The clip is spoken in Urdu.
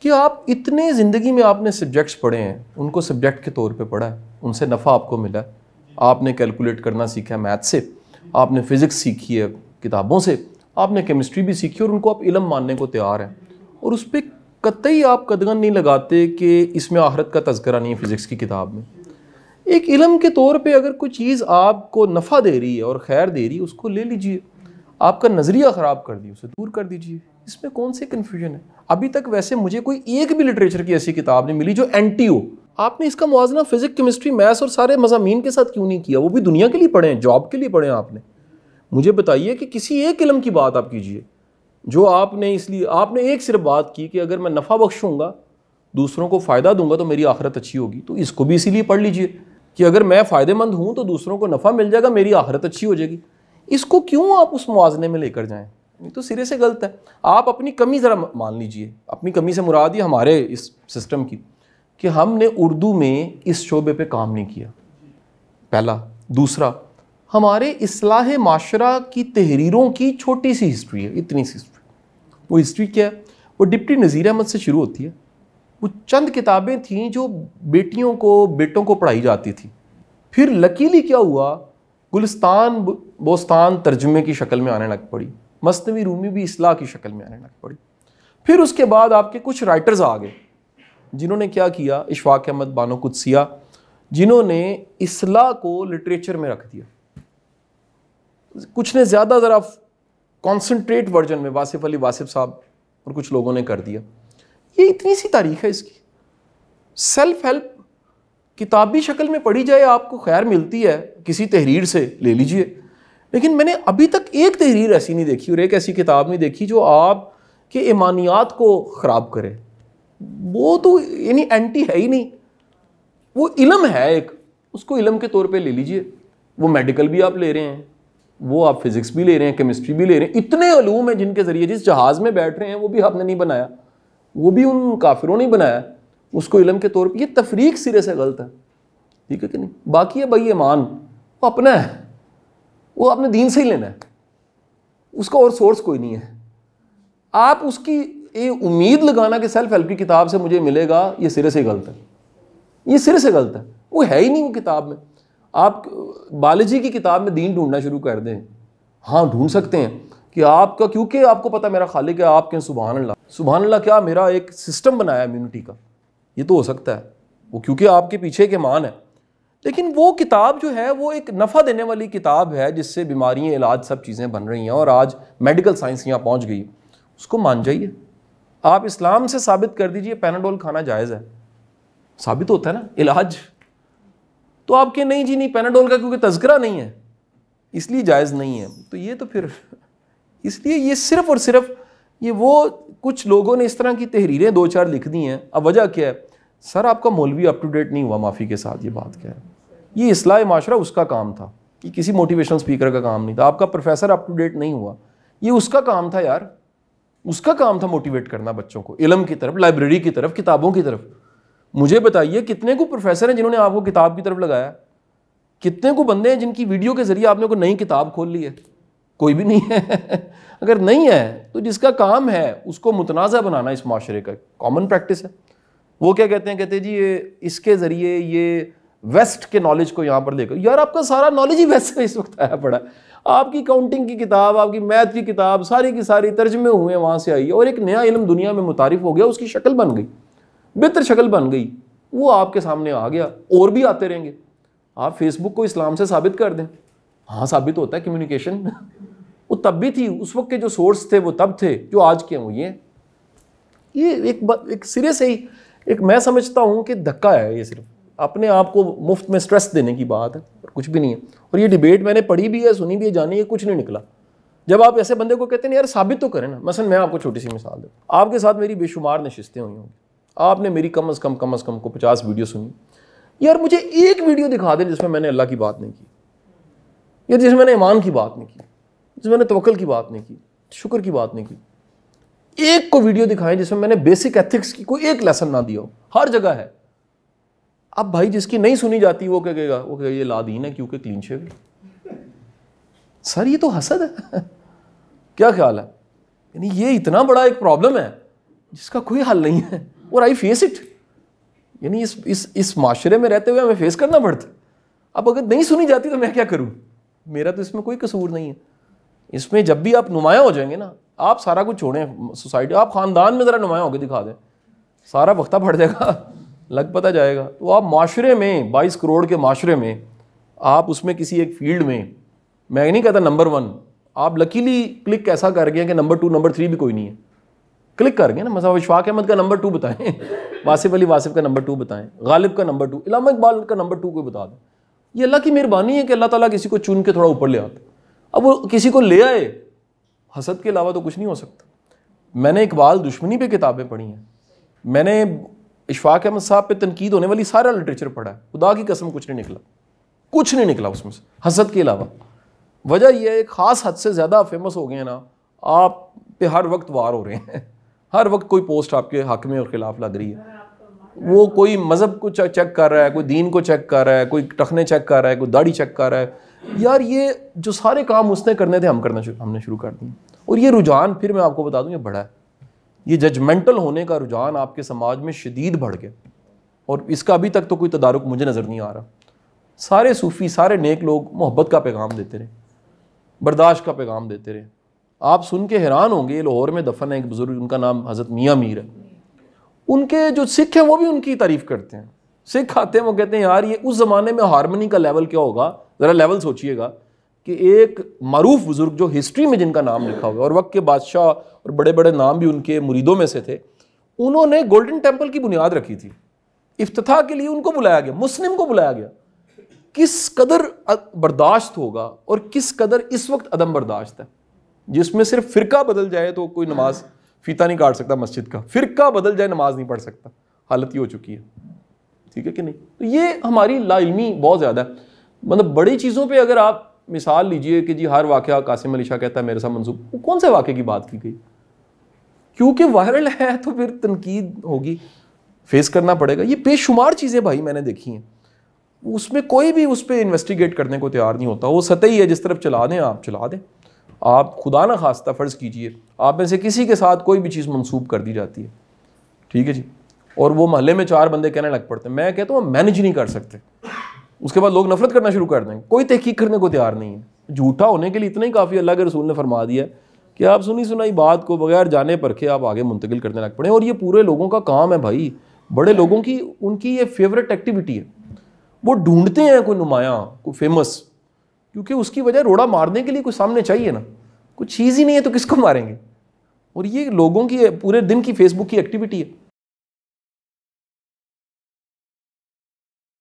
کہ آپ اتنے زندگی میں آپ نے سبجیکٹس پڑھے ہیں، ان کو سبجیکٹ کے طور پہ پڑھا ہے، ان سے نفع آپ کو ملا ہے، آپ نے کیلکولیٹ کرنا سیکھا ہے میتھ سے، آپ نے فزکس سیکھی ہے کتابوں سے، آپ نے کیمسٹری بھی سیکھی اور ان کو آپ علم ماننے کو تیار ہیں، اور اس پہ قطعی آپ قدغن نہیں لگاتے کہ اس میں آخرت کا تذکرہ نہیں ہے فزکس کی کتاب میں۔ ایک علم کے طور پہ اگر کوئی چیز آپ کو نفع دے رہی ہے اور خیر دے رہی ہے، اس کو لے لیجئے، آپ کا نظریہ خراب کر دی اسے دور کر دیجئے، اس میں کون سی کنفیوژن ہے؟ ابھی تک ویسے مجھے کوئی ایک بھی لٹریچر کی ایسی کتاب نہیں ملی جو اینٹی ہو۔ آپ نے اس کا موازنہ فزکس، کیمسٹری، میتھس اور سارے مضامین کے ساتھ کیوں نہیں کیا؟ وہ بھی دنیا کے لیے پڑھے ہیں، جاب کے لیے پڑھے ہیں آپ نے۔ مجھے بتائیے کہ کسی ایک علم کی بات آپ کیجئے جو آپ نے، اس لیے آپ نے ایک صرف بات کی کہ اگر میں نفع بخشوں گا، دوسروں کو فائدہ دوں گا تو میری آخرت اچھی ہوگی، تو اس کو بھی اسی لیے پڑھ لیجئے کہ اگر میں فائدہ مند ہوں تو دوسروں کو نفع مل جائے گا، میری آخرت اچھی ہو جائے گی۔ اس کو کیوں آپ اس موازنے میں لے کر جائیں؟ یہ تو سرے سے غلط ہے۔ آپ اپنی کمی ذرا مان لیجئے، اپنی کمی سے مراد یہ ہمارے اس سسٹم کی کہ ہم نے اردو میں اس شعبے پہ کام نہیں کیا، پہلا۔ دوسرا، ہمارے اصلاح معاشرہ کی تحریروں کی چھوٹی سی ہسٹری ہے، اتنی سی ہسٹری۔ وہ ہسٹری کیا ہے؟ وہ ڈپٹی نذیر احمد سے شروع ہوتی ہے۔ وہ چند کتابیں تھیں جو بیٹیوں کو، بیٹوں کو پڑھائی جاتی تھی۔ پھر لکیلی کیا ہوا، گلستان بوستان ترجمے کی شکل میں آنے لگ پڑی، مثنوی رومی بھی اصلاح کی شکل میں آنے لگ پڑی۔ پھر اس کے بعد آپ کے کچھ رائٹرز آ گئے جنہوں نے کیا کیا، اشفاق احمد بانو قدسیہ، جنہوں نے اصلاح کو لٹریچر میں رکھ دیا۔ کچھ نے زیادہ ذرا کانسنٹریٹ ورژن میں واصف علی واصف صاحب اور کچھ لوگوں نے کر دیا۔ یہ اتنی سی تاریخ ہے اس کی۔ سیلف ہیلپ کتابی شکل میں پڑھی جائے، آپ کو خیر ملتی ہے کسی تحریر سے، لے لیجئے، لیکن میں نے ابھی تک ایک تحریر ایسی نہیں دیکھی اور ایک ایسی کتاب نہیں دیکھی جو آپ کے ایمانیات کو خراب کرے۔ وہ تو یعنی اینٹی ہے ہی نہیں، وہ علم ہے ایک، اس کو علم کے طور پہ لے لیجئے۔ وہ میڈیکل بھی آپ لے رہے ہیں، وہ آپ فزکس بھی لے رہے ہیں، کیمسٹری بھی لے رہے ہیں، اتنے علوم ہیں جن کے ذریعے جس جہاز میں بیٹھ رہے ہیں وہ بھی آپ نے نہیں بنایا، وہ بھی ان کافروں نے بنایا، اس کو علم کے طور پہ۔ یہ تفریق سرے سے غلط ہے، ٹھیک ہے کہ نہیں؟ باقی ہے بھائی ایمان، وہ اپنا ہے، وہ اپنے دین سے ہی لینا ہے، اس کا اور سورس کوئی نہیں ہے۔ آپ اس کی یہ امید لگانا کہ سیلف ہیلپ کی کتاب سے مجھے ملے گا، یہ سرے سے غلط ہے، یہ سرے سے غلط ہے۔ وہ ہے ہی نہیں وہ کتاب میں۔ آپ بالوجی کی کتاب میں دین ڈھونڈنا شروع کر دیں، ہاں ڈھونڈ سکتے ہیں کہ آپ کا، کیونکہ آپ کو پتا میرا خالق ہے، آپ کہیں سبحان اللہ، سبحان اللہ کیا، میرا ایک سسٹم بنایا امیونٹی کا، یہ تو ہو سکتا ہے وہ، کیونکہ آپ کے پیچھے ایک ایمان ہے۔ لیکن وہ کتاب جو ہے وہ ایک نفع دینے والی کتاب ہے جس سے بیماریاں، علاج، سب چیزیں بن رہی ہیں، اور آج میڈیکل سائنس یہاں پہنچ گئی، اس کو مان جائیے۔ آپ اسلام سے ثابت کر دیجئے پیناڈول کھانا جائز ہے، ثابت ہوتا ہے نا علاج، تو آپ کے نہیں جی نہیں پیناڈول کا کیونکہ تذکرہ نہیں ہے اس لیے جائز نہیں ہے، تو یہ تو پھر اس لیے یہ صرف اور صرف یہ وہ کچھ لوگوں نے اس طرح کی تحریریں دو چار لکھ دی ہیں۔ اب وجہ کیا ہے؟ سر آپ کا مولوی اپ ٹو ڈیٹ نہیں ہوا، معافی کے ساتھ یہ بات کیا ہے، یہ اصلاح معاشرہ اس کا کام تھا، یہ کسی موٹیویشنل اسپیکر کا کام نہیں تھا۔ آپ کا پروفیسر اپ ٹو ڈیٹ نہیں ہوا، یہ اس کا کام تھا یار، اس کا کام تھا موٹیویٹ کرنا بچوں کو علم کی طرف، لائبریری کی طرف، کتابوں کی طرف۔ مجھے بتائیے کتنے کو پروفیسر ہیں جنہوں نے آپ کو کتاب کی طرف لگایا؟ کتنے کو بندے ہیں جن کی ویڈیو کے ذریعے آپ نے کوئی نئی کتاب کھول لی ہے؟ کوئی بھی نہیں ہے۔ اگر نہیں ہے تو جس کا کام ہے اس کو متنازع بنانا اس معاشرے کا کامن پریکٹس ہے۔ وہ کیا کہتے ہیں؟ کہتے ہیں جی یہ اس کے ذریعے یہ ویسٹ کے نالج کو یہاں پر لے کر، یار آپ کا سارا نالج ہی ویسٹ سے اس وقت آیا پڑا ہے۔ آپ کی کاؤنٹنگ کی کتاب، آپ کی میتھ کی کتاب، ساری کی ساری ترجمے ہوئے ہیں، وہاں سے آئی ہے، اور ایک نیا علم دنیا میں متعارف ہو گیا، اس کی شکل بن گئی، بہتر شکل بن گئی، وہ آپ کے سامنے آ گیا، اور بھی آتے رہیں گے۔ آپ فیس بک کو اسلام سے ثابت کر دیں، ہاں ثابت ہوتا ہے، کمیونیکیشن وہ تب بھی تھی، اس وقت کے جو سورس تھے وہ تب تھے، جو آج کے ہیں وہ یہ ہیں۔ یہ ایک سرے سے ہی ایک، میں سمجھتا ہوں کہ دھکا ہے، یہ صرف اپنے آپ کو مفت میں سٹریس دینے کی بات ہے، اور کچھ بھی نہیں ہے۔ اور یہ ڈیبیٹ میں نے پڑھی بھی ہے، سنی بھی ہے، جانی ہے، کچھ نہیں نکلا۔ جب آپ ایسے بندے کو کہتے ہیں یار ثابت تو کریں نا، مثلا میں آپ کو چھوٹی سی مثال دوں، آپ کے ساتھ میری بے شمار نشستیں ہوئی ہوں گی، آپ نے میری کم از کم کو 50 ویڈیو سنی، یار مجھے ایک ویڈیو دکھا دیں جس میں میں نے اللہ کی بات نہیں کی، یا جس میں نے ایمان کی بات نہیں کی، جس میں نے توکل کی بات نہیں کی، شکر کی بات نہیں کی۔ ایک کو ویڈیو دکھائیں جس میں میں نے بیسک ایتھکس کی کوئی ایک لیسن نہ دیا ہو، ہر جگہ ہے۔ اب بھائی جس کی نہیں سنی جاتی وہ کہے گا، وہ کہے گا یہ لا دین ہے کیونکہ کلین شیو ہے۔ سر یہ تو حسد ہے، کیا خیال ہے؟ یعنی یہ اتنا بڑا ایک پرابلم ہے جس کا کوئی حل نہیں ہے۔ اور آئی فیس اٹ. یعنی اس معاشرے میں رہتے ہوئے ہمیں فیس کرنا پڑتا ہے. اب اگر نہیں سنی جاتی تو میں کیا کروں؟ میرا تو اس میں کوئی قصور نہیں ہے. اس میں جب بھی آپ نمایاں ہو جائیں گے نا, آپ سارا کچھ چھوڑیں سوسائٹی, آپ خاندان میں ذرا نمایاں ہو کے دکھا دیں, سارا وقتہ پڑ جائے گا, لگ پتہ جائے گا. تو آپ معاشرے میں 22 کروڑ کے معاشرے میں آپ اس میں کسی ایک فیلڈ میں نہیں کہتا نمبر 1, آپ لکیلی کلک ایسا کر گئے کہ نمبر 2 نمبر 3 بھی کوئی نہیں ہے, کلک کر گئے نا. مثلا اشفاق احمد کا نمبر 2 بتائیں, واصف علی واصف کا نمبر 2 بتائیں, غالب کا نمبر 2, علامہ اقبال کا نمبر 2 کوئی بتا دیں. یہ اللہ کی مہربانی ہے کہ اللہ تعالیٰ کسی کو چن کے تھوڑا اوپر لے آتا. اب وہ کسی کو لے آئے, حسد کے علاوہ تو کچھ نہیں ہو سکتا. میں نے اقبال دشمنی پہ کتابیں پڑھی ہیں, میں نے اشفاق احمد صاحب پہ تنقید ہونے والی سارا لٹریچر پڑھا ہے. خدا کی قسم کچھ نہیں نکلا اس میں سے حسد کے علاوہ. وجہ یہ ہے ایک خاص حد سے زیادہ فیمس ہو گئے ہیں نا, آپ پہ ہر وقت وار ہو رہے ہیں, ہر وقت کوئی پوسٹ آپ کے حق میں اور خلاف لگ رہی ہے. وہ کوئی مذہب کو چیک کر رہا ہے, کوئی دین کو چیک کر رہا ہے, کوئی ٹخنے چیک کر رہا ہے, کوئی داڑھی چیک کر رہا ہے. یار یہ جو سارے کام اس نے کرنے تھے ہم نے شروع کر دیے. اور یہ رجحان پھر میں آپ کو بتا دوں یہ بڑا ہے. یہ ججمنٹل ہونے کا رجحان آپ کے سماج میں شدید بڑھ گیا, اور اس کا ابھی تک تو کوئی تدارک مجھے نظر نہیں آ رہا. سارے صوفی, سارے نیک لوگ محبت کا پیغام دیتے رہے, برداشت کا پیغام دیتے رہے. آپ سن کے حیران ہوں گے, لاہور میں دفن ہے ایک بزرگ, ان کا نام حضرت میاں میر ہے. ان کے جو سکھ ہیں وہ بھی ان کی تعریف کرتے ہیں. سکھ آتے ہیں وہ کہتے ہیں یار یہ اس زمانے میں ہارمنی کا لیول کیا ہوگا, ذرا لیول سوچئے گا کہ ایک معروف بزرگ جو ہسٹری میں جن کا نام لکھا ہوا ہے اور وقت کے بادشاہ اور بڑے بڑے نام بھی ان کے مریدوں میں سے تھے, انہوں نے گولڈن ٹیمپل کی بنیاد رکھی تھی. افتتاح کے لیے ان کو بلایا گیا, مسلم کو بلایا گیا. کس قدر برداشت ہوگا اور کس قدر اس وقت عدم برداشت ہے, جس میں صرف فرقہ بدل جائے تو کوئی نماز فیتہ نہیں کاٹ سکتا مسجد کا, فرقہ بدل جائے نماز نہیں پڑھ سکتا. حالت یہ ہو چکی ہے, ٹھیک ہے کہ نہیں. تو یہ ہماری لا علمی بہت زیادہ ہے. مطلب بڑی چیزوں پہ اگر آپ مثال لیجئے کہ جی ہر واقعہ قاسم علی شاہ کہتا ہے میرے ساتھ منسوب, وہ کون سے واقعے کی بات کی گئی؟ کیونکہ وائرل ہے تو پھر تنقید ہوگی, فیس کرنا پڑے گا. یہ بے شمار چیزیں بھائی میں نے دیکھی ہیں, اس میں کوئی بھی اس پہ انویسٹیگیٹ کرنے کو تیار نہیں ہوتا. وہ سطحی ہے, جس طرف چلا دیں آپ چلا دیں. آپ خدا نہ خواستہ فرض کیجئے آپ میں سے کسی کے ساتھ کوئی بھی چیز منسوب کر دی جاتی ہے, ٹھیک ہے جی, اور وہ محلے میں 4 بندے کہنے لگ پڑتے ہیں, میں کہتا ہوں مینیج نہیں کر سکتے. اس کے بعد لوگ نفرت کرنا شروع کر دیں, کوئی تحقیق کرنے کو تیار نہیں ہے. جھوٹا ہونے کے لیے اتنا ہی کافی اللہ کے رسول نے فرما دیا ہے کہ آپ سنی سنائی بات کو بغیر جانے پرکھے آپ آگے منتقل کرنے لگ پڑیں. اور یہ پورے لوگوں کا کام ہے بھائی, بڑے لوگوں کی ان کی یہ فیوریٹ ایکٹیویٹی ہے. وہ ڈھونڈتے ہیں کوئی نمایاں, کوئی فیمس, کیونکہ اس کی وجہ روڑا مارنے کے لیے کوئی سامنے چاہیے نا. کوئی چیز ہی نہیں ہے تو کس کو ماریں گے. اور یہ لوگوں کی پورے دن کی فیس بک کی ایکٹیویٹی ہے.